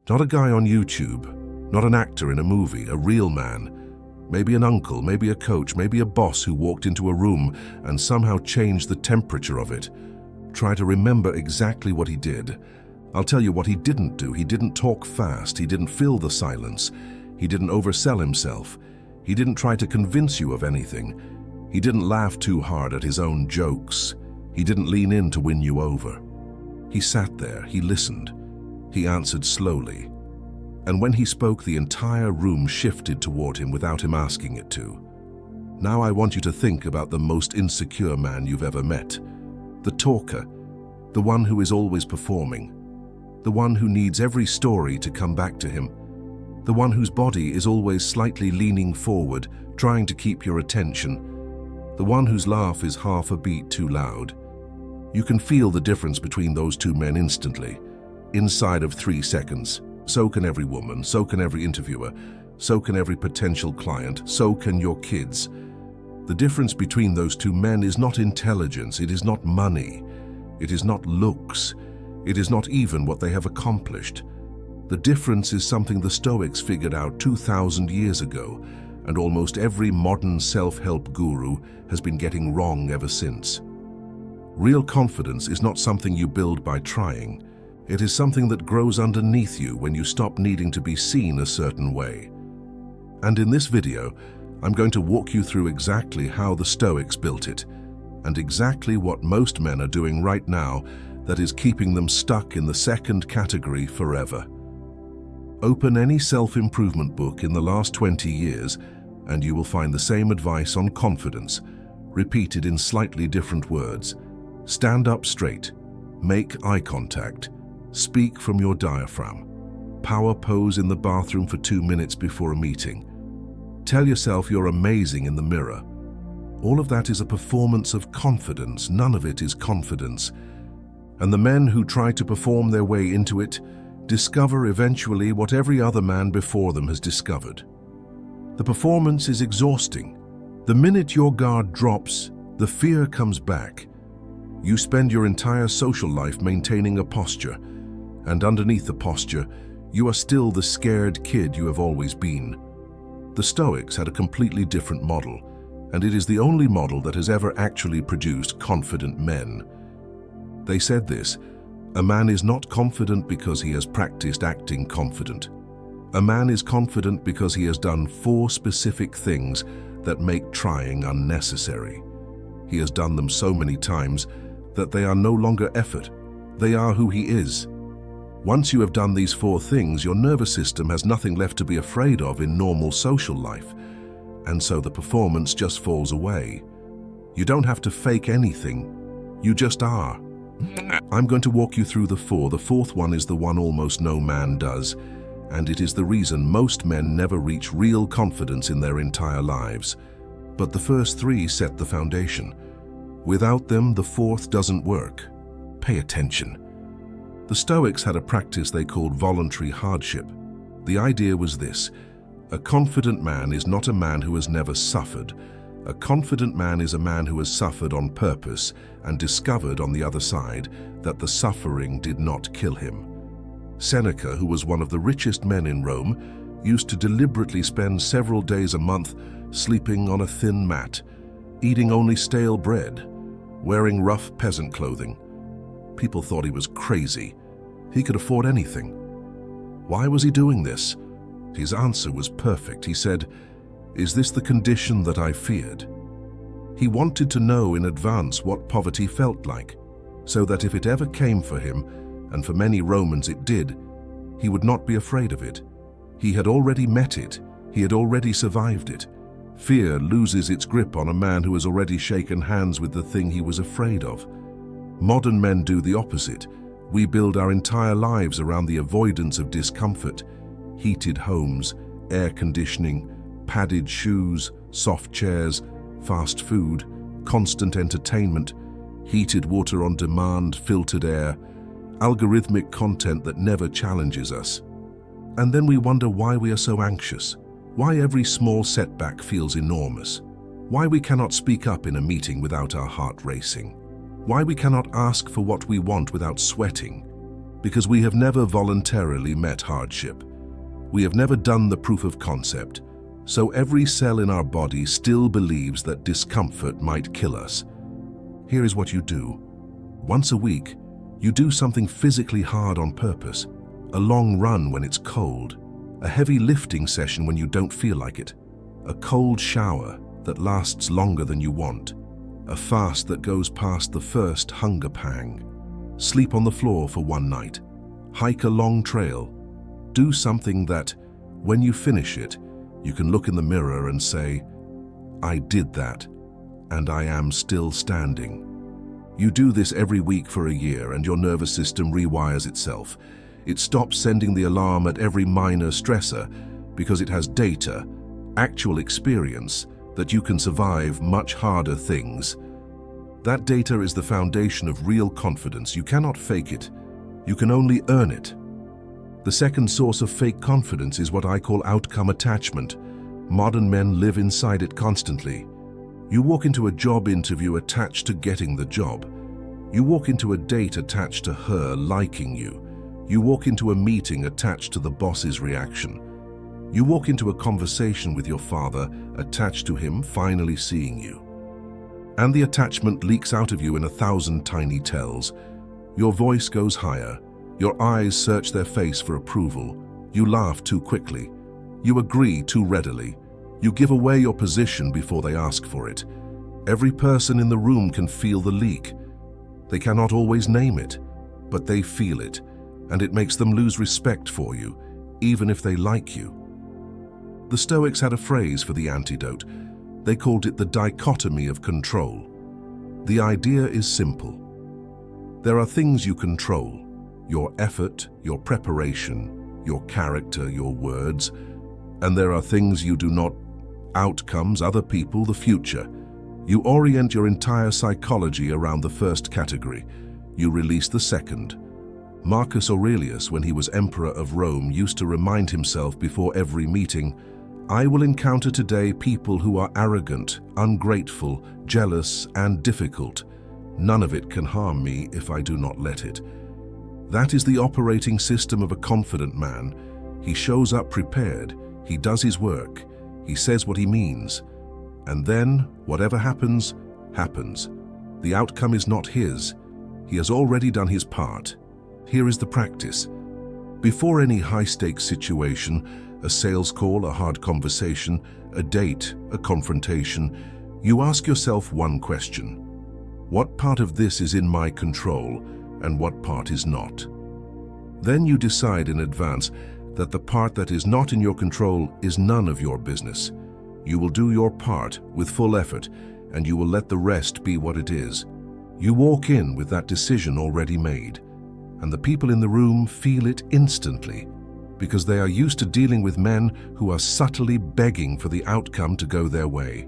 Not a guy on YouTube, not an actor in a movie, a real man. Maybe an uncle, maybe a coach, maybe a boss who walked into a room and somehow changed the temperature of it. Try to remember exactly what he did. I'll tell you what he didn't do. He didn't talk fast. He didn't fill the silence. He didn't oversell himself. He didn't try to convince you of anything. He didn't laugh too hard at his own jokes. He didn't lean in to win you over. He sat there, he listened. He answered slowly. And when he spoke, the entire room shifted toward him without him asking it to. Now I want you to think about the most insecure man you've ever met. The talker, the one who is always performing, the one who needs every story to come back to him, the one whose body is always slightly leaning forward, trying to keep your attention, the one whose laugh is half a beat too loud. You can feel the difference between those two men instantly, inside of 3 seconds. So can every woman, so can every interviewer, so can every potential client, so can your kids. The difference between those two men is not intelligence, it is not money, it is not looks, it is not even what they have accomplished. The difference is something the Stoics figured out 2,000 years ago, and almost every modern self-help guru has been getting wrong ever since. Real confidence is not something you build by trying. It is something that grows underneath you when you stop needing to be seen a certain way. And in this video, I'm going to walk you through exactly how the Stoics built it, and exactly what most men are doing right now that is keeping them stuck in the second category forever. Open any self-improvement book in the last 20 years, and you will find the same advice on confidence, repeated in slightly different words. Stand up straight, make eye contact, speak from your diaphragm, power pose in the bathroom for 2 minutes before a meeting. Tell yourself you're amazing in the mirror. All of that is a performance of confidence, none of it is confidence. And the men who try to perform their way into it discover eventually what every other man before them has discovered. The performance is exhausting. The minute your guard drops, the fear comes back. You spend your entire social life maintaining a posture, and underneath the posture, you are still the scared kid you have always been. The Stoics had a completely different model, and it is the only model that has ever actually produced confident men. They said this: a man is not confident because he has practiced acting confident. A man is confident because he has done 4 specific things that make trying unnecessary. He has done them so many times that they are no longer effort. They are who he is. Once you have done these 4 things, your nervous system has nothing left to be afraid of in normal social life, and so the performance just falls away. You don't have to fake anything. You just are. I'm going to walk you through the 4. The 4th one is the one almost no man does, and it is the reason most men never reach real confidence in their entire lives. But the first 3 set the foundation. Without them, the 4th doesn't work. Pay attention. The Stoics had a practice they called voluntary hardship. The idea was this: a confident man is not a man who has never suffered. A confident man is a man who has suffered on purpose and discovered on the other side that the suffering did not kill him. Seneca, who was one of the richest men in Rome, used to deliberately spend several days a month sleeping on a thin mat, eating only stale bread, wearing rough peasant clothing. People thought he was crazy. He could afford anything. Why was he doing this? His answer was perfect. He said, "Is this the condition that I feared?" He wanted to know in advance what poverty felt like, so that if it ever came for him, and for many Romans it did, he would not be afraid of it. He had already met it. He had already survived it. Fear loses its grip on a man who has already shaken hands with the thing he was afraid of. Modern men do the opposite. We build our entire lives around the avoidance of discomfort. Heated homes, air conditioning, padded shoes, soft chairs, fast food, constant entertainment, heated water on demand, filtered air, algorithmic content that never challenges us. And then we wonder why we are so anxious, why every small setback feels enormous, why we cannot speak up in a meeting without our heart racing, why we cannot ask for what we want without sweating. Because we have never voluntarily met hardship. We have never done the proof of concept, so every cell in our body still believes that discomfort might kill us. Here is what you do. Once a week, you do something physically hard on purpose. A long run when it's cold, a heavy lifting session when you don't feel like it, a cold shower that lasts longer than you want, a fast that goes past the first hunger pang. Sleep on the floor for one night, hike a long trail, do something that, when you finish it, you can look in the mirror and say, "I did that, and I am still standing." You do this every week for a year and your nervous system rewires itself. It stops sending the alarm at every minor stressor because it has data, actual experience, that you can survive much harder things. That data is the foundation of real confidence. You cannot fake it. You can only earn it. The second source of fake confidence is what I call outcome attachment. Modern men live inside it constantly. You walk into a job interview attached to getting the job. You walk into a date attached to her liking you. You walk into a meeting attached to the boss's reaction. You walk into a conversation with your father attached to him finally seeing you. And the attachment leaks out of you in 1,000 tiny tells. Your voice goes higher. Your eyes search their face for approval. You laugh too quickly. You agree too readily. You give away your position before they ask for it. Every person in the room can feel the leak. They cannot always name it, but they feel it, and it makes them lose respect for you, even if they like you. The Stoics had a phrase for the antidote. They called it the dichotomy of control. The idea is simple. There are things you control: your effort, your preparation, your character, your words, and there are things you do not: outcomes, other people, the future. You orient your entire psychology around the first category. You release the second. Marcus Aurelius, when he was emperor of Rome, used to remind himself before every meeting, "I will encounter today people who are arrogant, ungrateful, jealous, and difficult. None of it can harm me if I do not let it." That is the operating system of a confident man. He shows up prepared, he does his work, he says what he means, and then, whatever happens, happens. The outcome is not his. He has already done his part. Here is the practice. Before any high-stakes situation, a sales call, a hard conversation, a date, a confrontation, you ask yourself one question: what part of this is in my control and what part is not? Then you decide in advance that the part that is not in your control is none of your business. You will do your part with full effort, and you will let the rest be what it is. You walk in with that decision already made, and the people in the room feel it instantly, because they are used to dealing with men who are subtly begging for the outcome to go their way.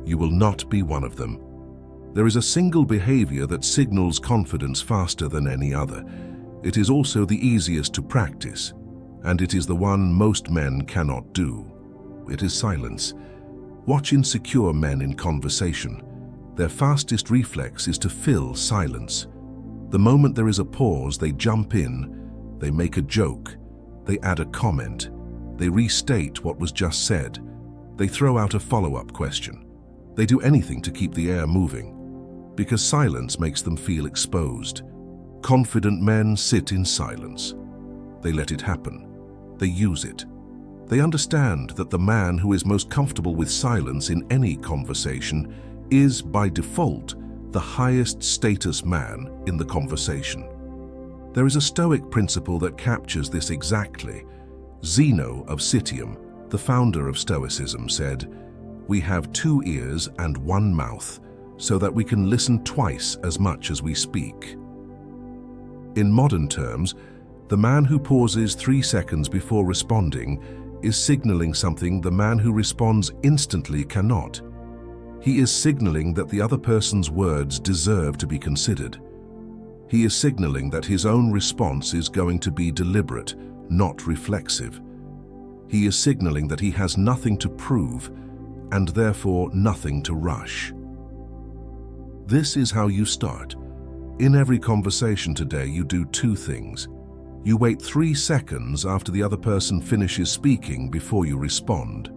You will not be one of them. There is a single behavior that signals confidence faster than any other. It is also the easiest to practice, and it is the one most men cannot do. It is silence. Watch insecure men in conversation. Their fastest reflex is to fill silence. The moment there is a pause, they jump in, they make a joke, they add a comment, they restate what was just said, they throw out a follow-up question. They do anything to keep the air moving, because silence makes them feel exposed. Confident men sit in silence. They let it happen. They use it. They understand that the man who is most comfortable with silence in any conversation is, by default, the highest status man in the conversation. There is a Stoic principle that captures this exactly. Zeno of Citium, the founder of Stoicism, said, "We have 2 ears and 1 mouth, so that we can listen twice as much as we speak." In modern terms, the man who pauses 3 seconds before responding is signaling something the man who responds instantly cannot. He is signaling that the other person's words deserve to be considered. He is signaling that his own response is going to be deliberate, not reflexive. He is signaling that he has nothing to prove, and therefore nothing to rush. This is how you start. In every conversation today, you do 2 things. You wait 3 seconds after the other person finishes speaking before you respond.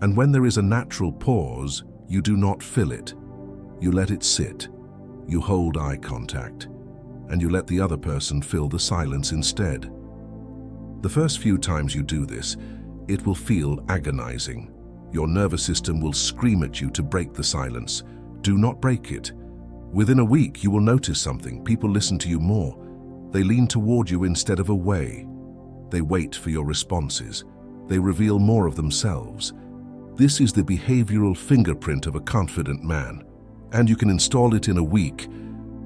And when there is a natural pause, you do not fill it. You let it sit. You hold eye contact. And you let the other person fill the silence instead. The first few times you do this, it will feel agonizing. Your nervous system will scream at you to break the silence. Do not break it. Within a week, you will notice something. People listen to you more. They lean toward you instead of away. They wait for your responses. They reveal more of themselves. This is the behavioral fingerprint of a confident man, and you can install it in a week.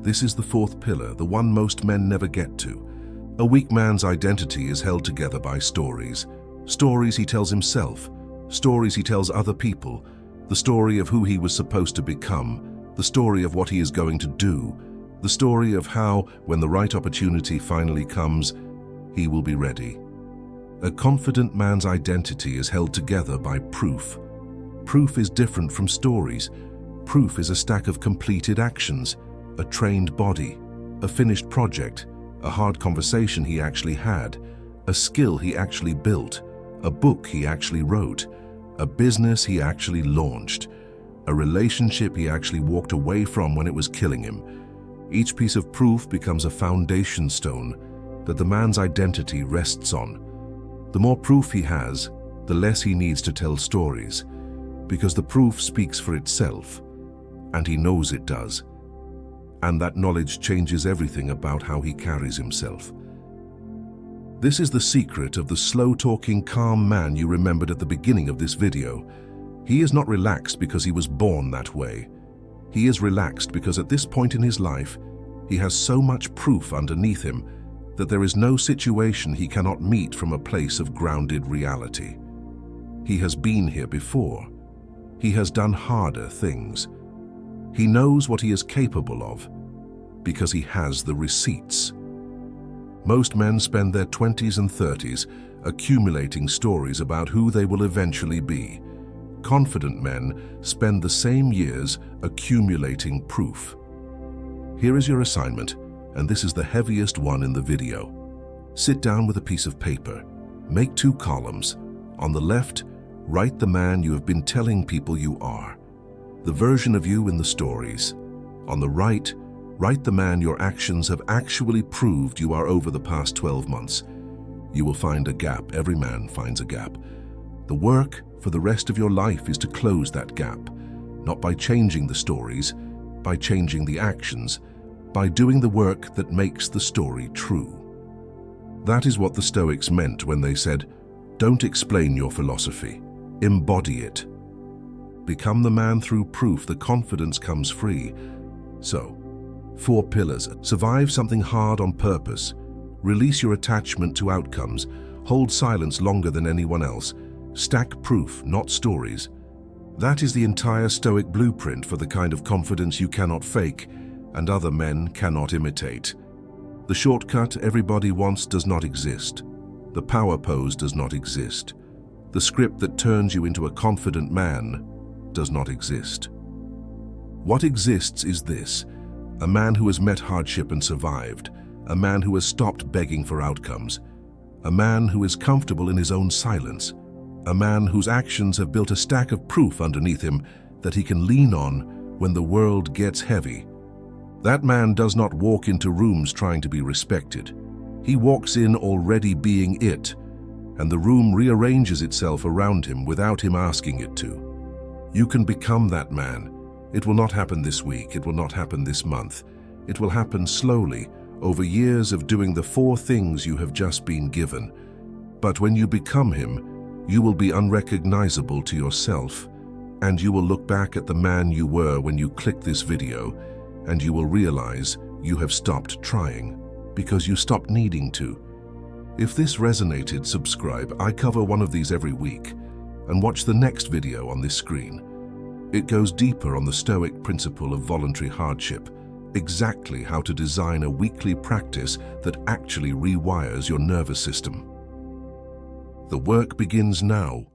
This is the 4th pillar, the one most men never get to. A weak man's identity is held together by stories. Stories he tells himself, stories he tells other people, the story of who he was supposed to become, the story of what he is going to do, the story of how, when the right opportunity finally comes, he will be ready. A confident man's identity is held together by proof. Proof is different from stories. Proof is a stack of completed actions, a trained body, a finished project, a hard conversation he actually had, a skill he actually built, a book he actually wrote, a business he actually launched, a relationship he actually walked away from when it was killing him. Each piece of proof becomes a foundation stone that the man's identity rests on. The more proof he has, the less he needs to tell stories, because the proof speaks for itself, and he knows it does. And that knowledge changes everything about how he carries himself. This is the secret of the slow-talking, calm man you remembered at the beginning of this video. He is not relaxed because he was born that way. He is relaxed because at this point in his life, he has so much proof underneath him that there is no situation he cannot meet from a place of grounded reality. He has been here before. He has done harder things. He knows what he is capable of because he has the receipts. Most men spend their 20s and 30s accumulating stories about who they will eventually be. Confident men spend the same years accumulating proof. Here is your assignment, and this is the heaviest one in the video. Sit down with a piece of paper. Make 2 columns. On the left, write the man you have been telling people you are, the version of you in the stories. On the right, write the man your actions have actually proved you are over the past 12 months. You will find a gap. Every man finds a gap. The work for the rest of your life is to close that gap, not by changing the stories, by changing the actions, by doing the work that makes the story true. That is what the Stoics meant when they said, "Don't explain your philosophy, embody it." Become the man through proof. The confidence comes free. So, 4 pillars. Survive something hard on purpose. Release your attachment to outcomes. Hold silence longer than anyone else. Stack proof, not stories. That is the entire Stoic blueprint for the kind of confidence you cannot fake and other men cannot imitate. The shortcut everybody wants does not exist. The power pose does not exist. The script that turns you into a confident man does not exist. What exists is this: a man who has met hardship and survived, a man who has stopped begging for outcomes, a man who is comfortable in his own silence, a man whose actions have built a stack of proof underneath him that he can lean on when the world gets heavy. That man does not walk into rooms trying to be respected. He walks in already being it, and the room rearranges itself around him without him asking it to. You can become that man. It will not happen this week. It will not happen this month. It will happen slowly, over years of doing the 4 things you have just been given. But when you become him, you will be unrecognizable to yourself, and you will look back at the man you were when you clicked this video, and you will realize you have stopped trying because you stopped needing to. If this resonated, subscribe. I cover one of these every week, and watch the next video on this screen. It goes deeper on the Stoic principle of voluntary hardship, exactly how to design a weekly practice that actually rewires your nervous system. The work begins now.